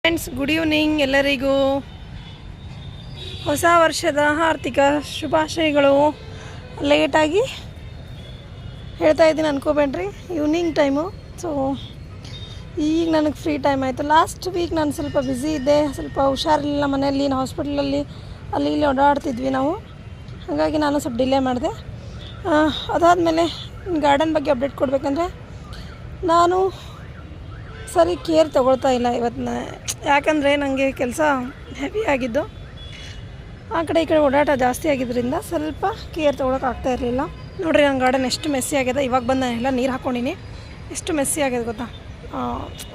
Friends, good evening ಎಲ್ಲರಿಗೂ. ಹೊಸ ವರ್ಷದ ಆರ್ಥಿಕ ಶುಭಾಶಯಗಳು. ಲೇಟಾಗಿ ಹೇಳ್ತಾ ಇದ್ದೀನಿ ಅನ್ಕೋಬೇಡ್ರಿ, ಈವ್ನಿಂಗ್ ಟೈಮು. ಸೊ ಈಗ ನನಗೆ ಫ್ರೀ ಟೈಮ್ ಆಯಿತು. ಲಾಸ್ಟ್ ವೀಕ್ ನಾನು ಸ್ವಲ್ಪ ಬ್ಯುಸಿ ಇದ್ದೆ, ಸ್ವಲ್ಪ ಹುಷಾರಿಲ್ಲ ಮನೆಯಲ್ಲಿ, ಹಾಸ್ಪಿಟ್ಲಲ್ಲಿ ಅಲ್ಲಿ ಇಲ್ಲಿ ಓಡಾಡ್ತಿದ್ವಿ ನಾವು. ಹಾಗಾಗಿ ನಾನು ಸ್ವಲ್ಪ ಡಿಲೇ ಮಾಡಿದೆ. ಅದಾದಮೇಲೆ ಗಾರ್ಡನ್ ಬಗ್ಗೆ ಅಪ್ಡೇಟ್ ಕೊಡಬೇಕಂದ್ರೆ, ನಾನು ಸರಿ ಕೇರ್ ತೊಗೊಳ್ತಾ ಇಲ್ಲ ಇವತ್ತು. ಯಾಕಂದರೆ ನನಗೆ ಕೆಲಸ ಹೆವಿ ಆಗಿದ್ದು, ಆ ಕಡೆ ಈ ಕಡೆ ಓಡಾಟ ಜಾಸ್ತಿ ಆಗಿದ್ದರಿಂದ ಸ್ವಲ್ಪ ಕೇರ್ ತೊಗೊಳಕ್ಕೆ ಇರಲಿಲ್ಲ. ನೋಡಿರಿ ನನ್ನ ಗಾರ್ಡನ್ ಎಷ್ಟು ಮೆಸ್ಸಿ ಆಗಿದೆ. ಇವಾಗ ಬಂದು ಎಲ್ಲ ನೀರು ಹಾಕ್ಕೊಂಡಿನಿ, ಎಷ್ಟು ಮೆಸ್ಸಿ ಆಗಿದೆ ಗೊತ್ತಾ.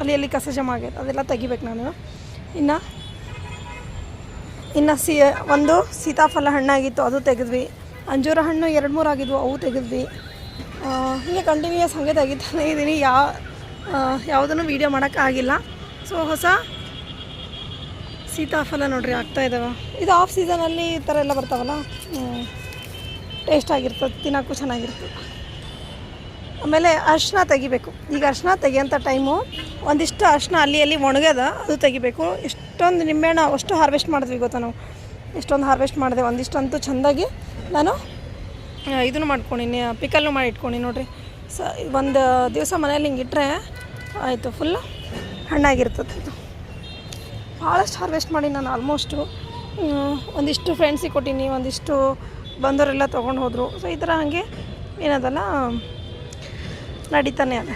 ಅಲ್ಲಿ ಕಸ ಜಮಾ ಆಗಿದೆ, ಅದೆಲ್ಲ ತೆಗಿಬೇಕು ನಾನು. ಇನ್ನು ಒಂದು ಸೀತಾಫಲ ಹಣ್ಣಾಗಿತ್ತು, ಅದು ತೆಗೆದ್ವಿ. ಅಂಜೂರ ಹಣ್ಣು 2-3 ಆಗಿದ್ವು, ಅವು ತೆಗೆದ್ವಿ. ಹೀಗೆ ಕಂಟಿನ್ಯೂಯಸ್ ಹಾಗೆ ತೆಗಿತಾನೆ ಇದ್ದೀನಿ. ಯಾವುದನ್ನು ವೀಡಿಯೋ ಮಾಡೋಕ್ಕಾಗಿಲ್ಲ. ಸೊ ಹೊಸ ಸೀತಾಫಲ ನೋಡ್ರಿ ಆಗ್ತಾಯಿದ್ದಾವೆ. ಇದು ಆಫ್ ಸೀಸನಲ್ಲಿ ಈ ಥರ ಎಲ್ಲ ಬರ್ತಾವಲ್ಲ, ಟೇಸ್ಟ್ ಆಗಿರ್ತದೆ, ತಿನ್ನೋಕ್ಕೂ ಚೆನ್ನಾಗಿರ್ತದೆ. ಆಮೇಲೆ ಅರಿಶಿನ ತೆಗಿಬೇಕು. ಈಗ ಅರಿಶಿನ ತೆಗಿಯೋಂಥ ಟೈಮು. ಒಂದಿಷ್ಟು ಅರಿಶಿನ ಅಲ್ಲಿ ಒಣಗ್ಯದ, ಅದು ತೆಗಿಬೇಕು. ಎಷ್ಟೊಂದು ನಿಂಬೆಹಣ್ಣು ಅಷ್ಟು ಹಾರ್ವೆಸ್ಟ್ ಮಾಡಿದ್ವಿ ಗೊತ್ತಾ ನಾವು, ಎಷ್ಟೊಂದು ಹಾರ್ವೆಸ್ಟ್ ಮಾಡಿದೆ. ಒಂದಿಷ್ಟಂತೂ ಚೆಂದಾಗಿ ನಾನು ಇದನ್ನು ಮಾಡ್ಕೊಂಡಿನಿ, ಪಿಕಲ್ಲು ಮಾಡಿ ಇಟ್ಕೊಂಡು ನೋಡಿರಿ. ಒಂದು ದಿವಸ ಮನೇಲಿ ಹಿಂಗೆ ಇಟ್ಟರೆ ಆಯಿತು, ಫುಲ್ ಹಣ್ಣಾಗಿರ್ತದೆ. ಇದು ಭಾಳಷ್ಟು ಹಾರ್ವೆಸ್ಟ್ ಮಾಡಿ ನಾನು ಆಲ್ಮೋಸ್ಟು. ಒಂದಿಷ್ಟು ಫ್ರೆಂಡ್ಸಿಗೆ ಕೊಟ್ಟೀನಿ, ಒಂದಿಷ್ಟು ಬಂದವರೆಲ್ಲ ತೊಗೊಂಡು ಹೋದರು. ಸೊ ಈ ಥರ ಹಾಗೆ ಏನದಲ್ಲ ನಡೀತಾನೆ ಅದ.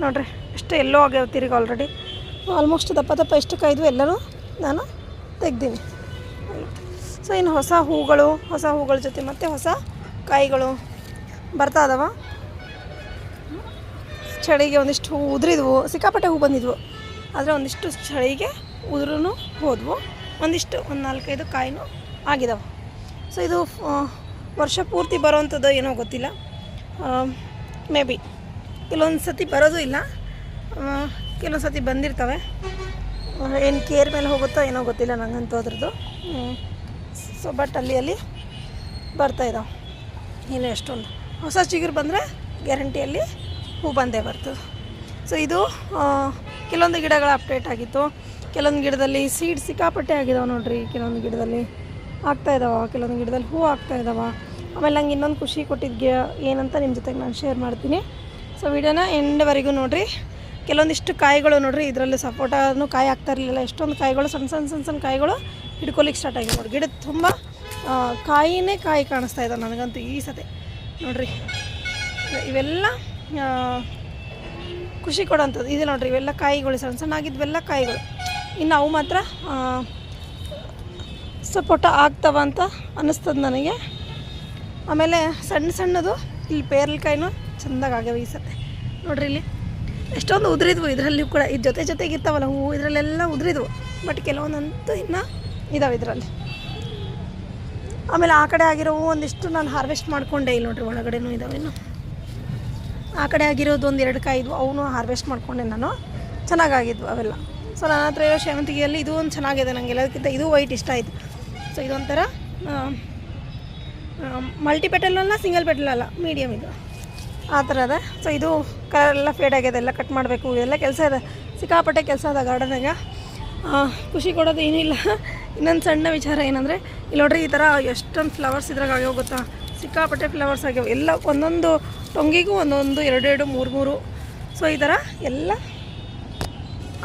ನೋಡಿರಿ ಎಷ್ಟು ಎಲ್ಲೋ ಆಗ್ಯಾವ ತಿರುಗಿ ಆಲ್ರೆಡಿ. ಆಲ್ಮೋಸ್ಟ್ ದಪ್ಪ ಎಷ್ಟು ಕಾಯ್ದು ಎಲ್ಲರೂ ನಾನು ತೆಗ್ದೀನಿ. ಸೊ ಇನ್ನು ಹೊಸ ಹೂಗಳ ಜೊತೆ ಮತ್ತು ಹೊಸ ಕಾಯಿಗಳು ಬರ್ತಾ ಇದಾವ. ಚಳಿಗೆ ಒಂದಿಷ್ಟು ಹೂ ಉದುರಿದ್ವು, ಸಿಕ್ಕಾಪಟ್ಟೆ ಹೂ ಬಂದಿದ್ವು. ಆದರೆ ಒಂದಿಷ್ಟು ಚಳಿಗೆ ಉದುರೂ ಹೋದ್ವು. ಒಂದು 4-5 ಕಾಯಿನೂ ಆಗಿದಾವೆ. ಸೊ ಇದು ವರ್ಷ ಪೂರ್ತಿ ಬರೋವಂಥದ್ದು ಏನೋ ಗೊತ್ತಿಲ್ಲ. ಮೇ ಬಿ ಕೆಲವೊಂದು ಸತಿ ಬರೋದು ಇಲ್ಲ, ಕೆಲವೊಂದು ಸತಿ ಬಂದಿರ್ತವೆ. ಏನು ಕೇರ್ ಮೇಲೆ ಹೋಗುತ್ತೋ ಏನೋ ಗೊತ್ತಿಲ್ಲ ನನಗಂತೂ ಅದ್ರದ್ದು. ಸೊ ಬಟ್ ಅಲ್ಲಿ ಬರ್ತಾಯಿದ್ದಾವೆ. ಇನ್ನು ಎಷ್ಟೊಂದು ಹೊಸ ಚಿಗುರು ಬಂದರೆ ಗ್ಯಾರಂಟಿಯಲ್ಲಿ ಹೂ ಬಂದೇ ಬರ್ತದೆ. ಸೊ ಇದು ಕೆಲವೊಂದು ಗಿಡಗಳ ಅಪ್ಡೇಟ್ ಆಗಿತ್ತು. ಕೆಲವೊಂದು ಗಿಡದಲ್ಲಿ ಸೀಡ್ ಸಿಕ್ಕಾಪಟ್ಟೆ ಆಗಿದಾವೆ ನೋಡಿರಿ. ಕೆಲವೊಂದು ಗಿಡದಲ್ಲಿ ಆಗ್ತಾಯಿದ್ದಾವೆ, ಕೆಲವೊಂದು ಗಿಡದಲ್ಲಿ ಹೂ ಆಗ್ತಾಯಿದ್ದಾವೆ. ಆಮೇಲೆ ನಂಗೆ ಇನ್ನೊಂದು ಖುಷಿ ಕೊಟ್ಟಿದ್ದೆ ಏನಂತ ನಿಮ್ಮ ಜೊತೆಗೆ ನಾನು ಶೇರ್ ಮಾಡ್ತೀನಿ. ಸೊ ವಿಡಿಯೋನ ಎಂಡ್ವರೆಗೂ ನೋಡಿರಿ. ಕೆಲವೊಂದಿಷ್ಟು ಕಾಯಿಗಳು ನೋಡಿರಿ, ಇದರಲ್ಲಿ ಸಪೋಟನೂ ಕಾಯಿ ಆಗ್ತಾ ಇರಲಿಲ್ಲ. ಎಷ್ಟೊಂದು ಕಾಯಿಗಳು ಸಣ್ಣ ಕಾಯಿಗಳು ಹಿಡ್ಕೊಲಿಕ್ಕೆ ಸ್ಟಾರ್ಟ್ ಆಗಿದೆ ನೋಡಿ. ಗಿಡದ ತುಂಬ ಕಾಯಿ ಕಾಣಿಸ್ತಾ ಇದ್ದಾವೆ ನನಗಂತೂ ಈ ಸತಿ ನೋಡಿರಿ. ಇವೆಲ್ಲ ಖುಷಿ ಕೊಡೋಂಥದ್ದು ಇದೆ ನೋಡಿರಿ. ಇವೆಲ್ಲ ಕಾಯಿಗಳು ಸಣ್ಣ ಆಗಿದ್ವೆಲ್ಲ ಕಾಯಿಗಳು. ಇನ್ನು ಅವು ಮಾತ್ರ ಸಪೋಟ ಆಗ್ತವ ಅಂತ ಅನ್ನಿಸ್ತದೆ ನನಗೆ. ಆಮೇಲೆ ಸಣ್ಣದು ಇಲ್ಲಿ ಪೇರಲಕಾಯಿನೂ ಚೆಂದಾಗಿ ಆಗ್ಯಾವ ಈ ಸತಿ ನೋಡ್ರಿ. ಇಲ್ಲಿ ಎಷ್ಟೊಂದು ಉದುರಿದ್ವು, ಇದರಲ್ಲಿ ಕೂಡ ಇದು ಜೊತೆಗೆ ಇರ್ತಾವಲ್ಲ ಹೂವು, ಇದರಲ್ಲೆಲ್ಲ ಉದುರಿದ್ವು. ಬಟ್ ಕೆಲವೊಂದಂತೂ ಇನ್ನೂ ಇದಾವೆ ಇದರಲ್ಲಿ. ಆಮೇಲೆ ಆ ಕಡೆ ಆಗಿರೋ ಹೂವು ಒಂದಿಷ್ಟು ನಾನು ಹಾರ್ವೆಸ್ಟ್ ಮಾಡಿಕೊಂಡೆ. ಇಲ್ಲಿ ನೋಡ್ರಿ ಒಳಗಡೆನೂ ಇದ್ದಾವೇನು. ಆ ಕಡೆ ಆಗಿರೋದು 1-2 ಕಾಯಿ ಇದ್ವು, ಅವನು ಹಾರ್ವೆಸ್ಟ್ ಮಾಡಿಕೊಂಡೆ ನಾನು. ಚೆನ್ನಾಗಾಗಿದ್ವು ಅವೆಲ್ಲ. ಸೊ ನನ್ನ ಹತ್ರ ಇರೋ ಸೇವಂತಿಗೆಯಲ್ಲಿ ಇದು ಒಂದು ಚೆನ್ನಾಗಿದೆ. ನನಗೆ ಎಲ್ಲದಕ್ಕಿಂತ ಇದು ವೈಟ್ ಇಷ್ಟ ಆಯಿತು. ಸೊ ಇದೊಂಥರ ಮಲ್ಟಿ ಪೆಟಲಲ್ಲ, ಸಿಂಗಲ್ ಪೆಟಲಲ್ಲ, ಮೀಡಿಯಮ್ ಇದು ಆ ಥರ ಅದ. ಸೊ ಇದು ಕಲರೆಲ್ಲ ಫೇಡ್ ಆಗಿದೆ, ಎಲ್ಲ ಕಟ್ ಮಾಡಬೇಕು, ಇದೆಲ್ಲ ಕೆಲಸ ಇದೆ, ಸಿಕ್ಕಾಪಟ್ಟೆ ಕೆಲಸ ಅದ ಗಾರ್ಡನಾಗ. ಖುಷಿ ಕೊಡೋದು ಏನಿಲ್ಲ. ಇನ್ನೊಂದು ಸಣ್ಣ ವಿಚಾರ ಏನಂದರೆ, ಇಲ್ಲಿ ನೋಡ್ರಿ ಈ ಥರ ಎಷ್ಟೊಂದು ಫ್ಲವರ್ಸ್ ಇದ್ರಾಗ ಆಗ್ಯಾವ ಗೊತ್ತಾ. ಸಿಕ್ಕಾಪಟ್ಟೆ ಫ್ಲವರ್ಸ್ ಆಗ್ಯಾವ. ಎಲ್ಲ ಒಂದೊಂದು ಟೊಂಗಿಗೂ 1-2, 2-3. ಸೊ ಈ ಥರ ಎಲ್ಲ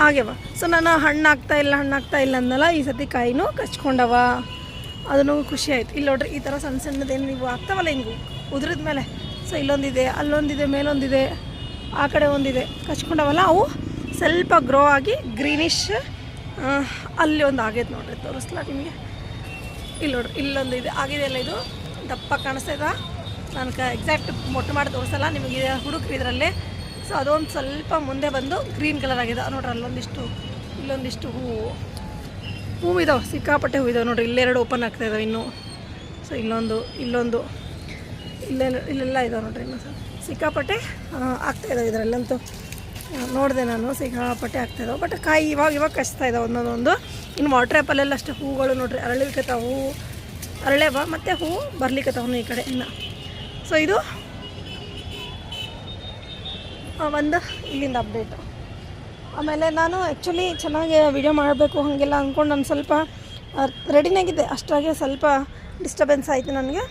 ಆಗ್ಯಾವ. ಸೊ ನಾನು ಹಣ್ಣಾಗ್ತಾ ಇಲ್ಲ ಅಂದಲ್ಲ, ಈ ಸತಿ ಕಾಯಿನೂ ಕಚ್ಕೊಂಡವ, ಅದನ್ನು ಖುಷಿ ಆಯಿತು. ಇಲ್ಲಿ ನೋಡ್ರಿ ಈ ಥರ ಸಣ್ಣದೇನು ನೀವು ಆಗ್ತಾವಲ್ಲ ಹಿಂಗೆ ಉದುರಿದ ಮೇಲೆ. ಸೊ ಇಲ್ಲೊಂದಿದೆ, ಅಲ್ಲೊಂದಿದೆ, ಮೇಲೊಂದಿದೆ, ಆ ಕಡೆ ಒಂದಿದೆ, ಕಚ್ಕೊಂಡವಲ್ಲ. ಅವು ಸ್ವಲ್ಪ ಗ್ರೋ ಆಗಿ ಗ್ರೀನಿಶ್ ಅಲ್ಲಿ ಒಂದು ಆಗೈತೆ ನೋಡ್ರಿ. ತೋರಿಸ್ಲಾ ನಿಮಗೆ? ಇಲ್ಲಿ ನೋಡ್ರಿ ಇಲ್ಲೊಂದಿದೆ ಆಗಿದೆಯಲ್ಲ, ಇದು ದಪ್ಪ ಕಾಣಿಸ್ತದ. ನಾನು ಎಕ್ಸಾಕ್ಟ್ ಮೊಟ್ಟೆ ಮಾಡಿ ತೋರಿಸಲ್ಲ ನಿಮಗೆ, ಹುಡುಕ್ರಿ ಇದರಲ್ಲಿ. ಸೊ ಅದೊಂದು ಸ್ವಲ್ಪ ಮುಂದೆ ಬಂದು ಗ್ರೀನ್ ಕಲರ್ ಆಗಿದೆ ನೋಡ್ರಿ. ಇಲ್ಲೊಂದಿಷ್ಟು ಹೂವು ಇದಾವೆ, ಸಿಕ್ಕಾಪಟ್ಟೆ ಹೂ ಇದಾವೆ ನೋಡಿರಿ. ಇಲ್ಲೆರಡು ಓಪನ್ ಆಗ್ತಾಯಿದ್ದಾವೆ ಇನ್ನೂ. ಸೊ ಇಲ್ಲೊಂದು ಇಲ್ಲೆಲ್ಲ ಇದಾವೆ ನೋಡಿರಿ. ಇನ್ನೂ ಸಿಕ್ಕಾಪಟ್ಟೆ ಆಗ್ತಾಯಿದ್ದಾವೆ ಇದರಲ್ಲಂತೂ. ನೋಡಿದೆ ನಾನು, ಸಿಕ್ಕಾಪಟ್ಟೆ ಆಗ್ತಾಯಿದ್ದಾವೆ. ಬಟ್ ಕಾಯಿ ಇವಾಗ ಕಚ್ತಾ ಇದ್ದಾವೆ ಒಂದೊಂದು. ಇನ್ನು ವಾಟರ್ ಆ್ಯಪಲ್ಲೆಲ್ಲ ಅಷ್ಟೇ ಹೂಗಳು ನೋಡಿರಿ, ಅರಳಿಕತ್ತಾವೆ. ಹೂವು ಅರಳೆವ ಮತ್ತು ಹೂವು ಬರ್ಲಿಕ್ಕತ್ತಾವನು ಈ ಕಡೆ ಇನ್ನು. ಸೊ ಇದು ಒಂದು ಇಲ್ಲಿಂದ ಅಪ್ಡೇಟು. ಆಮೇಲೆ ನಾನು ಆ್ಯಕ್ಚುಲಿ ಚೆನ್ನಾಗಿ ವಿಡಿಯೋ ಮಾಡಬೇಕು ಹಾಗೆಲ್ಲ ಅಂದ್ಕೊಂಡು ನಾನು ಸ್ವಲ್ಪ ರೆಡಿನಾಗಿದ್ದೆ, ಅಷ್ಟಾಗಿ ಸ್ವಲ್ಪ ಡಿಸ್ಟರ್ಬೆನ್ಸ್ ಆಯಿತು ನನಗೆ.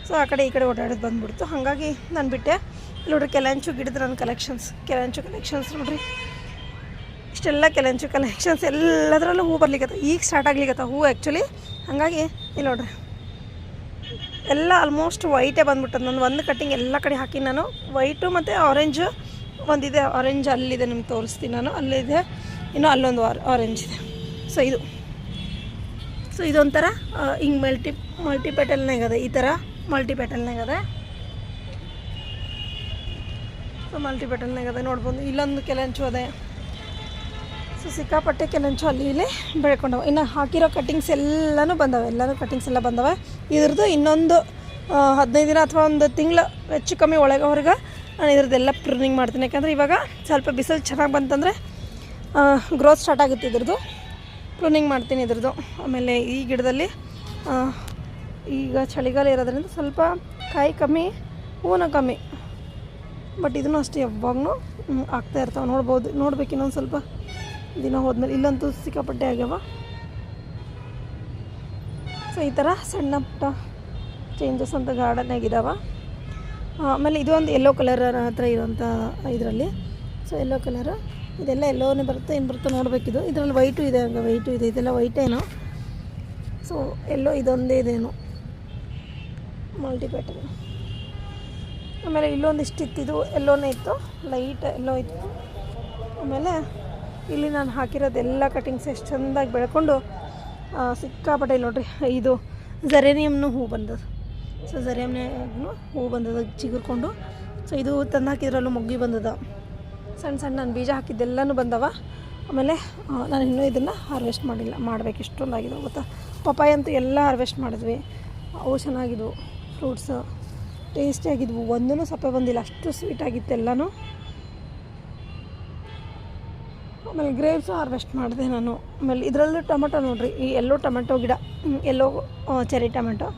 ಸೊ ಆ ಕಡೆ ಈ ಕಡೆ ಓಡಾಡೋದು ಬಂದುಬಿಡ್ತು, ಹಾಗಾಗಿ ನಾನು ಬಿಟ್ಟೆ. ಇಲ್ಲಿ ನೋಡ್ರಿ ಕೆಲೆಂಚು ಗಿಡದ ನನ್ನ ಕೆಲೆಂಚು ಕಲೆಕ್ಷನ್ಸ್ ನೋಡಿರಿ, ಇಷ್ಟೆಲ್ಲ ಕೆಲೆಂಚು ಕಲೆಕ್ಷನ್ಸ್ ಎಲ್ಲದರಲ್ಲೂ ಹೂ ಬರ್ಲಿಕ್ಕತ್ತ, ಈಗ ಸ್ಟಾರ್ಟ್ ಆಗ್ಲಿಕ್ಕತ್ತ ಹೂ ಆ್ಯಕ್ಚುಲಿ. ಹಾಗಾಗಿ ಇಲ್ಲಿ ನೋಡ್ರಿ ಎಲ್ಲ ಆಲ್ಮೋಸ್ಟ್ ವೈಟೇ ಬಂದ್ಬಿಟ್ಟದು. ನಾನು ಒಂದು ಕಟ್ಟಿಂಗ್ ಎಲ್ಲ ಕಡೆ ಹಾಕಿ ನಾನು ವೈಟು ಮತ್ತು ಆರೆಂಜು ಒಂದಿದೆ, ಆರೆಂಜ್ ಅಲ್ಲಿದೆ ನಿಮ್ಗೆ ತೋರಿಸ್ತೀನಿ ನಾನು, ಅಲ್ಲಿದೆ, ಇನ್ನೂ ಅಲ್ಲೊಂದು ಆರೆಂಜ್ ಇದೆ. ಸೊ ಇದೊಂಥರ ಹಿಂಗೆ ಮಲ್ಟಿಪೆಟಲ್ನಾಗದೆ, ಈ ಥರ ಮಲ್ಟಿಪೆಟಲ್ನಾಗದೆ. ಸೊ ಮಲ್ಟಿಪೆಟಲ್ನಾಗದೆ ನೋಡ್ಬೋದು. ಇಲ್ಲೊಂದು ಕೆಲೆಂಚು ಅದೇ. ಸೊ ಸಿಕ್ಕಾಪಟ್ಟೆ ಕೆಲೆಂಚು ಅಲ್ಲಿ ಇಲ್ಲಿ ಬೆಳ್ಕೊಂಡವೆ. ಇನ್ನು ಹಾಕಿರೋ ಕಟ್ಟಿಂಗ್ಸ್ ಎಲ್ಲನೂ ಬಂದವೆ, ಎಲ್ಲನೂ ಕಟ್ಟಿಂಗ್ಸ್ ಎಲ್ಲ ಬಂದವೆ. ಇದ್ರದ್ದು ಇನ್ನೊಂದು 15 ದಿನ ಅಥವಾ ಒಂದು ತಿಂಗಳು ಹೆಚ್ಚು ಕಮ್ಮಿ ಹೊರಗೆ ನಾನು ಇದ್ರದ್ದೆಲ್ಲ ಪ್ರೂನಿಂಗ್ ಮಾಡ್ತೀನಿ. ಯಾಕಂದರೆ ಇವಾಗ ಸ್ವಲ್ಪ ಬಿಸಿಲು ಚೆನ್ನಾಗಿ ಬಂತಂದರೆ ಗ್ರೋತ್ ಸ್ಟಾರ್ಟ್ ಆಗುತ್ತೆ ಇದ್ರದ್ದು. ಪ್ರೂನಿಂಗ್ ಮಾಡ್ತೀನಿ ಇದ್ರದ್ದು. ಆಮೇಲೆ ಈ ಗಿಡದಲ್ಲಿ ಈಗ ಚಳಿಗಾಲ ಇರೋದ್ರಿಂದ ಸ್ವಲ್ಪ ಕಾಯಿ ಕಮ್ಮಿ, ಹೂವೂ ಕಮ್ಮಿ, ಬಟ್ ಇದನ್ನು ಅಷ್ಟೇ ಯಾವಾಗೂ ಆಗ್ತಾ ಇರ್ತಾವೆ. ನೋಡ್ಬೇಕು ಇನ್ನೊಂದು ಸ್ವಲ್ಪ ದಿನ ಹೋದ್ಮೇಲೆ. ಇಲ್ಲಂತೂ ಸಿಕ್ಕಾಪಟ್ಟೆ ಆಗ್ಯಾವ. ಸೊ ಈ ಥರ ಸಣ್ಣ ಪುಟ್ಟ ಚೇಂಜಸ್ ಅಂತ ಗಾರ್ಡನ್ನಾಗಿದ್ದಾವೆ. ಆಮೇಲೆ ಇದು ಒಂದು ಯೆಲ್ಲೋ ಕಲರ್ ಹತ್ರ ಇರೋಂಥ ಇದರಲ್ಲಿ. ಸೊ ಯೆಲ್ಲೋ ಕಲರ್ ಇದೆಲ್ಲ ಎಲ್ಲೋನೇ ಬರುತ್ತೆ, ಏನು ಬರುತ್ತೆ ನೋಡಬೇಕಿದು. ಇದರಲ್ಲಿ ವೈಟು ಇದೆ, ಹಂಗೆ ವೈಟು ಇದೆ, ಇದೆಲ್ಲ ವೈಟೇನೋ. ಸೊ ಎಲ್ಲೋ ಇದೊಂದೇ ಇದೇನು ಮಲ್ಟಿಪೆಟಲ್. ಆಮೇಲೆ ಇಲ್ಲೊಂದಿಷ್ಟು ಇತ್ತು, ಇದು ಎಲ್ಲೋನೇ ಇತ್ತು, ಲೈಟ್ ಎಲ್ಲೋ ಇತ್ತು. ಆಮೇಲೆ ಇಲ್ಲಿ ನಾನು ಹಾಕಿರೋದೆಲ್ಲ ಕಟಿಂಗ್ಸ್ ಎಷ್ಟು ಚೆಂದಾಗಿ ಬೆಳ್ಕೊಂಡು ಸಿಕ್ಕಾಪಟ್ಟೆ ನೋಡ್ರಿ. ಇದು ಜರೇನಿಯಮ್ನು ಹೂ ಬಂದದ್ದು. ಸೊ ಜರೇನಿಯಮ್ನು ಹೂ ಬಂದದ ಚಿಗುರ್ಕೊಂಡು. ಸೊ ಇದು ತಂದು ಹಾಕಿದ್ರಲ್ಲೂ ಮೊಗ್ಗಿ ಬಂದದ, ಸಣ್ಣ ನಾನು ಬೀಜ ಹಾಕಿದ್ದೆಲ್ಲನೂ ಬಂದವ. ಆಮೇಲೆ ನಾನು ಇನ್ನೂ ಇದನ್ನು ಹಾರ್ವೆಸ್ಟ್ ಮಾಡಿಲ್ಲ, ಮಾಡಬೇಕು. ಇಷ್ಟೊಂದಾಗಿದ್ದವು ಗೊತ್ತಾ. ಪಪಾಯ ಅಂತೂ ಎಲ್ಲ ಹಾರ್ವೆಸ್ಟ್ ಮಾಡಿದ್ವಿ, ಅವು ಚೆನ್ನಾಗಿದ್ವು, ಫ್ರೂಟ್ಸು ಟೇಸ್ಟಿಯಾಗಿದ್ವು, ಒಂದೂ ಸಪ್ಪೆ ಬಂದಿಲ್ಲ, ಅಷ್ಟು ಸ್ವೀಟಾಗಿತ್ತು ಎಲ್ಲನೂ. ಆಮೇಲೆ ಗ್ರೇಪ್ಸು ಹಾರ್ವೆಸ್ಟ್ ಮಾಡಿದೆ ನಾನು. ಆಮೇಲೆ ಇದರಲ್ಲೂ ಟೊಮೆಟೊ ನೋಡಿರಿ, ಈ ಎಲ್ಲೋ ಟೊಮೆಟೊ ಗಿಡ, ಎಲ್ಲೋ ಚೆರಿ ಟೊಮೆಟೊ,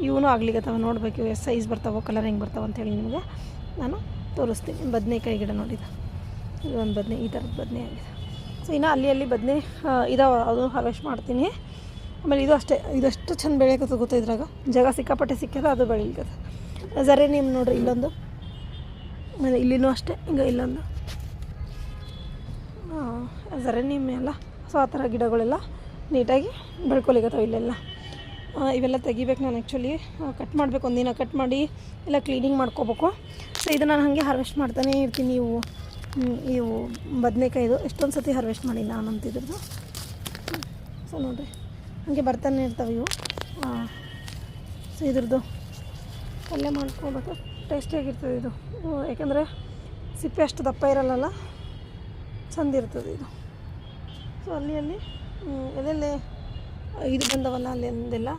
ಇವನು ಆಗ್ಲಿಕ್ಕತ್ತವ. ನೋಡಬೇಕು ಎಷ್ಟು ಸೈಜ್ ಬರ್ತಾವೋ, ಕಲರ್ ಹೆಂಗೆ ಬರ್ತಾವೆ ಅಂತೇಳಿ ನಿಮಗೆ ನಾನು ತೋರಿಸ್ತೀನಿ. ಬದನೆಕಾಯಿ ಗಿಡ ನೋಡಿದ, ಇದು ಒಂದು ಬದನೆ, ಈ ಥರದ ಬದನೆ ಆಗಿದೆ. ಸೊ ಇನ್ನು ಅಲ್ಲಿ ಬದನೆ ಇದಾವೆ, ಅದು ಹಾರ್ವೆಸ್ಟ್ ಮಾಡ್ತೀನಿ. ಆಮೇಲೆ ಇದು ಅಷ್ಟೇ, ಇದಷ್ಟು ಚೆಂದ ಬೆಳೆಯಕತ್ತ ಗೊತ್ತಾ. ಇದ್ರಾಗ ಜಾಗ ಸಿಕ್ಕಾಪಟ್ಟೆ ಸಿಕ್ಕದ, ಅದು ಬೆಳೀಲಿಕ್ಕದ. ಜರೇನಿಯಮ್ ನೋಡಿರಿ ಇಲ್ಲೊಂದು, ಆಮೇಲೆ ಇಲ್ಲಿನೂ ಅಷ್ಟೇ, ಹಿಂಗೆ ಇಲ್ಲೊಂದು ಜರೇನಿಯಮ್ ಎಲ್ಲ. ಸೊ ಆ ಥರ ಗಿಡಗಳೆಲ್ಲ ನೀಟಾಗಿ ಬೆಳ್ಕೊಲಿಕ್ಕತ್ತವೆ ಇಲ್ಲೆಲ್ಲ. ಇವೆಲ್ಲ ತೆಗಿಬೇಕು ನಾನು. ಆ್ಯಕ್ಚುಲಿ ಕಟ್ ಮಾಡಬೇಕು, ಒಂದಿನ ಕಟ್ ಮಾಡಿ ಎಲ್ಲ ಕ್ಲೀನಿಂಗ್ ಮಾಡ್ಕೋಬೇಕು. ಸೊ ಇದು ನಾನು ಹಾಗೆ ಹಾರ್ವೆಸ್ಟ್ ಮಾಡ್ತಾನೇ ಇರ್ತೀನಿ. ಇವು ಬದನೆಕಾಯಿದು ಎಷ್ಟೊಂದು ಸತಿ ಹಾರ್ವೆಸ್ಟ್ ಮಾಡಿ ನಾನು ಅಂತಿದ್ರದ್ದು. ಸೊ ನೋಡಿರಿ ಹಾಗೆ ಬರ್ತಾನೆ ಇರ್ತವೆ ಇವು. ಸೊ ಇದ್ರದ್ದು ಪಲ್ಯ ಮಾಡ್ಕೋಬೇಕು, ಟೇಸ್ಟಿಯಾಗಿರ್ತದೆ ಇದು. ಯಾಕೆಂದರೆ ಸಿಪ್ಪೆ ಅಷ್ಟು ದಪ್ಪ ಇರಲ್ಲ, ಚೆಂದ ಇರ್ತದೆ ಇದು. ಸೊ ಅಲ್ಲಿ ಎಲ್ಲೆಲ್ಲಿ ಇದು ಬಂದವಲ್ಲ ಅಲ್ಲೆಲ್ಲ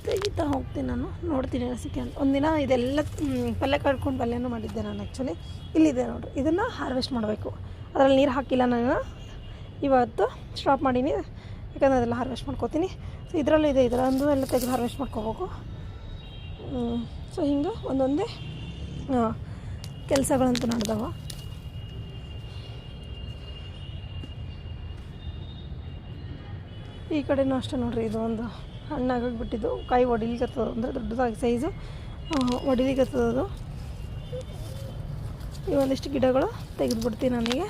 ತೆಗಿತಾ ಹೋಗ್ತೀನಿ ನಾನು, ನೋಡ್ತೀನಿ ಸಿಕ್ಕಿ ಅಂತ. ಒಂದಿನ ಇದೆಲ್ಲ ಪಲ್ಯ ಕಡ್ಕೊಂಡು ಪಲ್ಯನೂ ಮಾಡಿದ್ದೆ ನಾನು. ಆ್ಯಕ್ಚುಲಿ ಇಲ್ಲಿದೆ ನೋಡಿರಿ, ಇದನ್ನು ಹಾರ್ವೆಸ್ಟ್ ಮಾಡಬೇಕು. ಅದರಲ್ಲಿ ನೀರು ಹಾಕಿಲ್ಲ ನಾನು ಇವತ್ತು, ಸ್ಟಾಪ್ ಮಾಡೀನಿ. ಯಾಕಂದರೆ ಅದೆಲ್ಲ ಹಾರ್ವೆಸ್ಟ್ ಮಾಡ್ಕೋತೀನಿ. ಸೊ ಇದರಲ್ಲೂ ಇದೆ, ಇದರೊಂದು ಎಲ್ಲ ತೆಗೆದು ಹಾರ್ವೆಸ್ಟ್ ಮಾಡ್ಕೋಬೇಕು. ಸೊ ಹಿಂಗೆ ಒಂದೊಂದೇ ಕೆಲಸಗಳಂತೂ ನಡೆದವ. ಈ ಕಡೆನೂ ಅಷ್ಟೇ ನೋಡಿರಿ, ಇದು ಒಂದು ಹಣ್ಣಾಗಿಬಿಟ್ಟಿದ್ದು, ಕಾಯಿ ಒಡಿಲಿಕ್ಕತ್ತದ, ಅಂದರೆ ದೊಡ್ಡದಾಗಿ ಸೈಜು ಒಡಿಲಿಕ್ಕತ್ತದ ಅದು. ಈ ಒಂದಿಷ್ಟು ಗಿಡಗಳು ತೆಗೆದುಬಿಡ್ತೀನಿ ನನಗೆ.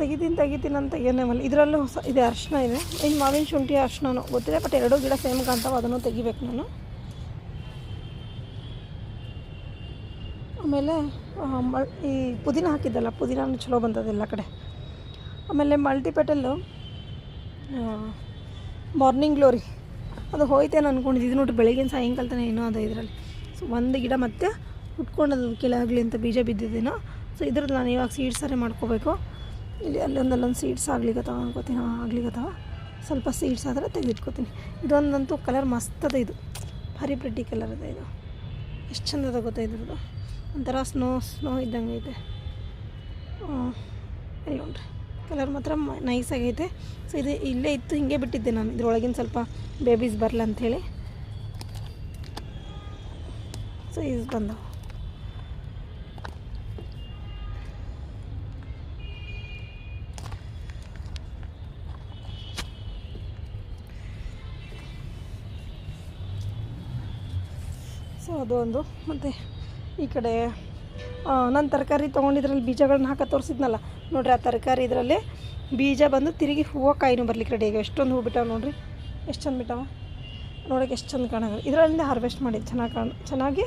ತೆಗಿತೀನಿ ಅಂತ ತೆಗಿಯೋನೇ ಮಲ್ಲಿ. ಇದರಲ್ಲೂ ಇದೆ ಅರ್ಶಿನ ಇದೆ, ಇನ್ನು ಮಾವಿನ ಶುಂಠಿ ಅರ್ಶಿನೂ ಗೊತ್ತಿದೆ, ಬಟ್ ಎರಡೂ ಗಿಡ ಸೇಮ್ ಕಾಣ್ತಾವೆ, ಅದನ್ನು ತೆಗಿಬೇಕು ನಾನು. ಆಮೇಲೆ ಈ ಪುದೀನ ಹಾಕಿದ್ದಲ್ಲ, ಪುದೀನೂ ಚಲೋ ಬಂದದ ಎಲ್ಲ ಕಡೆ. ಆಮೇಲೆ ಮಲ್ಟಿಪೆಟಲ್ಲು ಮಾರ್ನಿಂಗ್ ಗ್ಲೋರಿ ಅದು ಹೋಯ್ತೇನೆ ಅಂದ್ಕೊಂಡಿದ್ದು. ನೋಡಿರಿ ಬೆಳಗಿನ ಸಾಯಂಕಾಲ ತನಕ ಏನೋ ಅದು ಇದರಲ್ಲಿ. ಸೊ ಒಂದು ಗಿಡ ಮತ್ತೆ ಹುಟ್ಕೊಂಡದು ಕೆಳಗಲಿ ಅಂತ ಬೀಜ ಬಿದ್ದಿದ್ದೇನೋ. ಸೊ ಇದ್ರದ್ದು ನಾನು ಇವಾಗ ಸೀಡ್ಸರೇ ಮಾಡ್ಕೋಬೇಕು. ಇಲ್ಲಿ ಅಲ್ಲೊಂದು ಸೀಡ್ಸ್ ಆಗ್ಲಿಕ್ಕತ್ತಾವ ಅನ್ಕೋತೀನಿ, ಆಗ್ಲಿಕ್ಕತ್ತಾವ. ಸ್ವಲ್ಪ ಸೀಡ್ಸ್ ಆದರೆ ತೆಗೆದಿಟ್ಕೋತೀನಿ. ಇದೊಂದಂತೂ ಕಲರ್ ಮಸ್ತ್ ಅದ, ಇದು ಭಾರಿ ಪ್ರಿಟಿ ಕಲರ್ ಅದ. ಇದು ಎಷ್ಟು ಚಂದ ಅದ ಗೊತ್ತಾ, ಇದ್ರದ್ದು ಒಂಥರ ಸ್ನೋ ಇದ್ದಂಗೆ ಐತೆ. ಇಲ್ಲಿ ನೋಡ್ರಿ ಕಲರ್ ಮಾತ್ರ ನೈಸ್ ಆಗೈತೆ. ಸೊ ಇದು ಇಲ್ಲೇ ಇತ್ತು, ಹಿಂಗೆ ಬಿಟ್ಟಿದ್ದೆ ನಾನು, ಇದ್ರೊಳಗಿನ ಸ್ವಲ್ಪ ಬೇಬೀಸ್ ಬರಲ್ಲ ಅಂಥೇಳಿ. ಸೊ ಇದು ಬಂದವು. ಸೊ ಅದು ಒಂದು. ಮತ್ತು ಈ ಕಡೆ ನಾನು ತರಕಾರಿ ತೊಗೊಂಡಿದ್ರಲ್ಲಿ ಬೀಜಗಳನ್ನ ಹಾಕಿ ತೋರಿಸಿದ್ನಲ್ಲ ನೋಡಿರಿ, ಆ ತರಕಾರಿ ಇದರಲ್ಲಿ ಬೀಜ ಬಂದು ತಿರುಗಿ ಹೂವು ಕಾಯಿನೂ ಬರ್ಲಿಕ್ಕೆ ರೆಡಿ ಈಗ ಎಷ್ಟೊಂದು ಹೂ ಬಿಟ್ಟಾವ ನೋಡಿರಿ, ಎಷ್ಟು ಚಂದ ಬಿಟ್ಟಾವ ನೋಡೋಕೆ, ಎಷ್ಟು ಚಂದ ಕಾಣೋದು. ಇದರಲ್ಲಿಂದ ಹಾರ್ವೆಸ್ಟ್ ಮಾಡಿದ್ದು ಚೆನ್ನಾಗಿ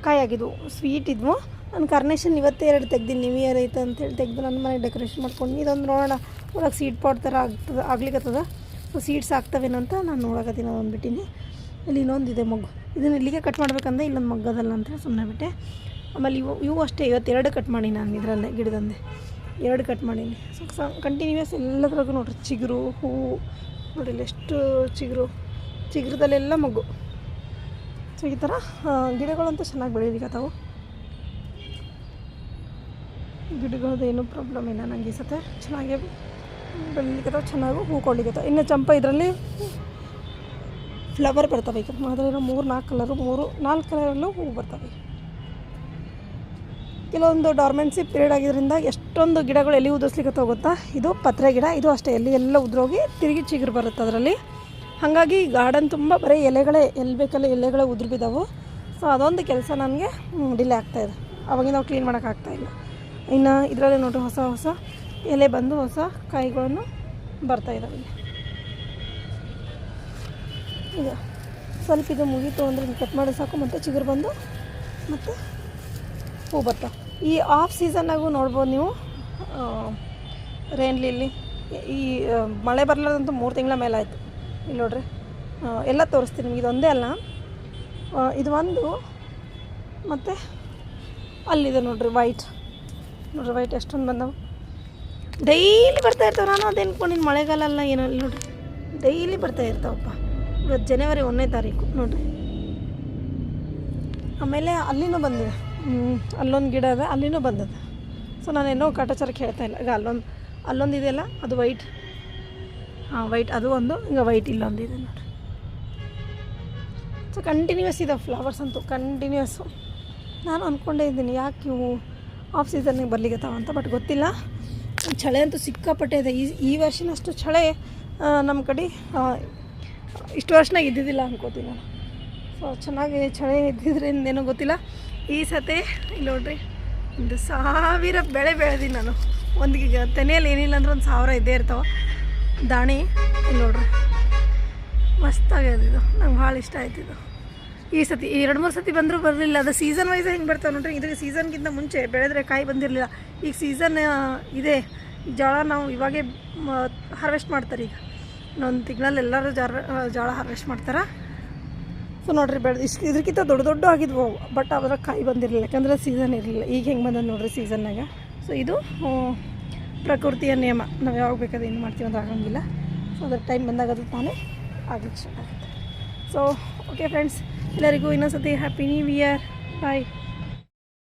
ಕಾಯಾಗಿದ್ವು, ಸ್ವೀಟ್ ಇದ್ವು. ನಾನು ಕಾರ್ನೇಷನ್ ಇವತ್ತೇ 2 ತೆಗ್ದೀನಿ, ನ್ಯೂ ಇಯರ್ ಐತೆ ಅಂತೇಳಿ ತೆಗೆದು ನನ್ನ ಮನೆಗೆ ಡೆಕೋರೇಷನ್ ಮಾಡ್ಕೊಂಡು. ಇದೊಂದು ನೋಡೋಣ ಒಳಗೆ ಸೀಡ್ ಪಾಟ್ ಥರ ಆಗ್ಲಿಕ್ಕತ್ತದ. ಸೊ ಸೀಡ್ಸ್ ಆಗ್ತವೇನೋ ಅಂತ ನಾನು ನೋಡಕತ್ತೀನಿ, ಅದೊಂದು ಬಿಟ್ಟಿನಿ. ಇಲ್ಲಿ ಇನ್ನೊಂದಿದೆ ಮೊಗ್ಗು, ಇದನ್ನು ಇಲ್ಲಿಗೆ ಕಟ್ ಮಾಡ್ಬೇಕಂದ್ರೆ ಇಲ್ಲೊಂದು ಮೊಗ್ಗದಲ್ಲ ಅಂತೇಳಿ ಸುಮ್ಮನೆ ಬಿಟ್ಟೆ. ಆಮೇಲೆ ಇವು ಅಷ್ಟೇ, ಇವತ್ತು 2 ಕಟ್ ಮಾಡಿ ನಾನು ಇದರಲ್ಲೇ ಗಿಡದಂದೆ 2 ಕಟ್ ಮಾಡೀನಿ. ಸೊ ಕಂಟಿನ್ಯೂಸ್ ಎಲ್ಲದ್ರಾಗೂ ನೋಡ್ರಿ ಚಿಗುರು ಹೂವು ನೋಡಿಲ್ಲ, ಎಷ್ಟು ಚಿಗುರದಲ್ಲೆಲ್ಲ ಮೊಗ್ಗು. ಸೊ ಈ ಥರ ಗಿಡಗಳಂತೂ ಚೆನ್ನಾಗಿ ಬೆಳೀಲಿಕ್ಕತ್ತಾವು. ಗಿಡಗಳದ್ದು ಏನೂ ಪ್ರಾಬ್ಲಮ್ ಇಲ್ಲ ನನಗೆ ಈ ಸತೆ, ಚೆನ್ನಾಗೇ ಬೆಳೀಲಿಕ್ಕತ್ತಾವ, ಚೆನ್ನಾಗೂ ಹೂ ಕೊಡ್ಲಿಕ್ಕತ್ತಾವ. ಇನ್ನು ಚಂಪ ಇದರಲ್ಲಿ ಫ್ಲವರ್ ಬರ್ತವೆ. ಈಗ ಅದರಲ್ಲಿರೋ 3-4 ಕಲರು 4 ಕಲರಲ್ಲೂ ಹೂ ಬರ್ತವೆ. ಕೆಲವೊಂದು ಡಾರ್ಮೆನ್ಸಿ ಪೀರಿಯಡ್ ಆಗಿದ್ದರಿಂದ ಎಷ್ಟೊಂದು ಗಿಡಗಳು ಎಲ್ಲಿ ಉದುರಿಸ್ಲಿಕ್ಕೆ ಗೊತ್ತಾ. ಇದು ಪತ್ರೆ ಗಿಡ, ಇದು ಅಷ್ಟೇ ಎಲ್ಲ ಉದುರೋಗಿ ತಿರುಗಿ ಚಿಗುರು ಬರುತ್ತೆ ಅದರಲ್ಲಿ. ಹಾಗಾಗಿ ಗಾರ್ಡನ್ ತುಂಬ ಬರೀ ಎಲೆಗಳೇ, ಎಲ್ಲಿ ಬೇಕಲ್ಲ ಎಲೆಗಳೇ ಉದುರು ಬಿದ್ದಾವೆ. ಸೊ ಅದೊಂದು ಕೆಲಸ ನನಗೆ ಡಿಲೇ ಆಗ್ತಾಯಿದೆ, ಅವಾಗಿಂದ ನಾವು ಕ್ಲೀನ್ ಮಾಡೋಕ್ಕಾಗ್ತಾಯಿಲ್ಲ. ಇನ್ನು ಇದರಲ್ಲಿ ನೋಡಿರಿ ಹೊಸ ಎಲೆ ಬಂದು ಹೊಸ ಕಾಯಿಗಳನ್ನು ಬರ್ತಾಯಿದ್ದಾವೆ. ಈಗ ಸ್ವಲ್ಪ ಇದು ಮುಗೀತು ಅಂದರೆ ಕಟ್ ಮಾಡಿ ಸಾಕು, ಮತ್ತು ಚಿಗುರು ಬಂದು ಮತ್ತು ಹೂ ಬರ್ತಾವೆ. ಈ ಆಫ್ ಸೀಸನ್ನಾಗೂ ನೋಡ್ಬೋದು ನೀವು, ರೇನ್ ಲಿಲ್ಲಿ ಈ ಮಳೆ ಬರಲಾರ್ದಂತೂ 3 ತಿಂಗಳ ಮೇಲೆ ಆಯಿತು. ಇಲ್ಲಿ ನೋಡ್ರಿ ಎಲ್ಲ ತೋರಿಸ್ತೀನಿ ನಿಮ್ಗೆ, ಇದೊಂದೇ ಅಲ್ಲ, ಇದು ಒಂದು, ಮತ್ತು ಅಲ್ಲಿದೆ ನೋಡ್ರಿ ವೈಟ್ ಎಷ್ಟೊಂದು ಬಂದವು. ಡೈಲಿ ಬರ್ತಾ ಇರ್ತಾವೆ. ನಾನು ಅದೇನು ಅನ್ಕೊಂಡಿನಿ ಮಳೆಗಾಲ ಅಲ್ಲ ಏನೋ, ಇಲ್ಲಿ ನೋಡ್ರಿ ಡೈಲಿ ಬರ್ತಾ ಇರ್ತಾವಪ್ಪ. ಇವತ್ತು ಜನವರಿ 1ನೇ ತಾರೀಕು ನೋಡ್ರಿ. ಆಮೇಲೆ ಅಲ್ಲಿನೂ ಬಂದಿದೆ, ಅಲ್ಲೊಂದು ಗಿಡ ಅದ, ಅಲ್ಲಿನೂ ಬಂದದ. ಸೊ ನಾನೇನೋ ಕಾಟಾಚಾರಕ್ಕೆ ಹೇಳ್ತಾ ಇಲ್ಲ. ಈಗ ಅಲ್ಲೊಂದು ಇದೆಯಲ್ಲ ಅದು ವೈಟ್, ವೈಟ್ ಅದು ಒಂದು, ಈಗ ವೈಟ್ ಇಲ್ಲೊಂದಿದೆ ನೋಡಿರಿ. ಸೊ ಕಂಟಿನ್ಯೂಸ್ ಇದೆ ಫ್ಲವರ್ಸ್ ಅಂತೂ ಕಂಟಿನ್ಯೂಸ್ಸು. ನಾನು ಅಂದ್ಕೊಂಡೇ ಇದ್ದೀನಿ ಯಾಕೆ ಇವು ಆಫ್ ಸೀಸನ್ನಿಗೆ ಬರ್ಲಿಕ್ಕತ್ತಾವ ಅಂತ, ಬಟ್ ಗೊತ್ತಿಲ್ಲ. ಚಳಿ ಅಂತೂ ಸಿಕ್ಕಾಪಟ್ಟೆ ಇದೆ. ಈ ವರ್ಷನಷ್ಟು ಚಳಿ ನಮ್ಮ ಕಡೆ ಇಷ್ಟು ವರ್ಷನಾಗ ಇದ್ದಿದ್ದಿಲ್ಲ ಅನ್ಕೋತೀನಿ ನಾನು. ಸೊ ಚೆನ್ನಾಗಿ ಚಳಿ ಇದ್ದಿದ್ರಿಂದ ಏನೋ ಗೊತ್ತಿಲ್ಲ. ಈ ಸತಿ ಇಲ್ಲಿ ನೋಡ್ರಿ 1000 ಬೆಳೆ ಬೆಳೆದೀನಿ ನಾನು. ಒಂದಿಗೆ ತೆನೆಯಲ್ಲಿ ಏನಿಲ್ಲ ಅಂದ್ರೆ 1000 ಇದ್ದೇ ಇರ್ತಾವೆ. ದಾಣಿ ಇಲ್ಲಿ ನೋಡ್ರಿ ಮಸ್ತಾಗ್ಯದ, ಇದು ನಂಗೆ ಭಾಳ ಇಷ್ಟ ಆಯ್ತಿದ್ದು. ಈ ಸತಿ 2-3 ಸತಿ ಬಂದರೂ ಬರಲಿಲ್ಲ. ಅದು ಸೀಸನ್ ವೈಸ್ ಹೆಂಗೆ ಬರ್ತಾವೆ ನೋಡ್ರಿ. ಇದಕ್ಕೆ ಸೀಸನ್ಗಿಂತ ಮುಂಚೆ ಬೆಳೆದ್ರೆ ಕಾಯಿ ಬಂದಿರಲಿಲ್ಲ. ಈಗ ಸೀಸನ್ ಇದೆ, ಜೋಳ ನಾವು ಇವಾಗೇ ಹಾರ್ವೆಸ್ಟ್ ಮಾಡ್ತಾರೆ. ಈಗ ಇನ್ನೊಂದು ತಿಂಗಳಲ್ಲಿ ಎಲ್ಲರೂ ಜೋಳ ಹಾರ್ವೆಸ್ಟ್ ಮಾಡ್ತಾರೆ. ಸೊ ನೋಡಿರಿ ಇದಕ್ಕಿಂತ ದೊಡ್ಡ ಆಗಿದ್ವು, ಬಟ್ ಅದ್ರ ಕಾಯಿ ಬಂದಿರಲಿಲ್ಲ, ಯಾಕಂದ್ರೆ ಸೀಸನ್ ಇರಲಿಲ್ಲ. ಈಗ ಹೆಂಗೆ ಬಂದದ್ದು ನೋಡಿರಿ ಸೀಸನ್ನಾಗ. ಸೊ ಇದು ಪ್ರಕೃತಿಯ ನಿಯಮ, ನಾವು ಯಾವಾಗ ಬೇಕಾದ್ರೆ ಏನು ಮಾಡ್ತೀವಿ ಅಂತ ಆಗಂಗಿಲ್ಲ. ಸೊ ಅದ್ರ ಟೈಮ್ ಬಂದಾಗ ಅದು ತಾನೇ ಆಗಲಿಕ್ಕೆ ಸ್ಟಾರ್ಟ್ ಆಗುತ್ತೆ. ಸೊ ಓಕೆ ಫ್ರೆಂಡ್ಸ್, ಎಲ್ಲರಿಗೂ ಇನ್ನೊಂದು ಸತಿ ಹ್ಯಾಪಿ ನ್ಯೂ ಇಯರ್, ಬಾಯ್.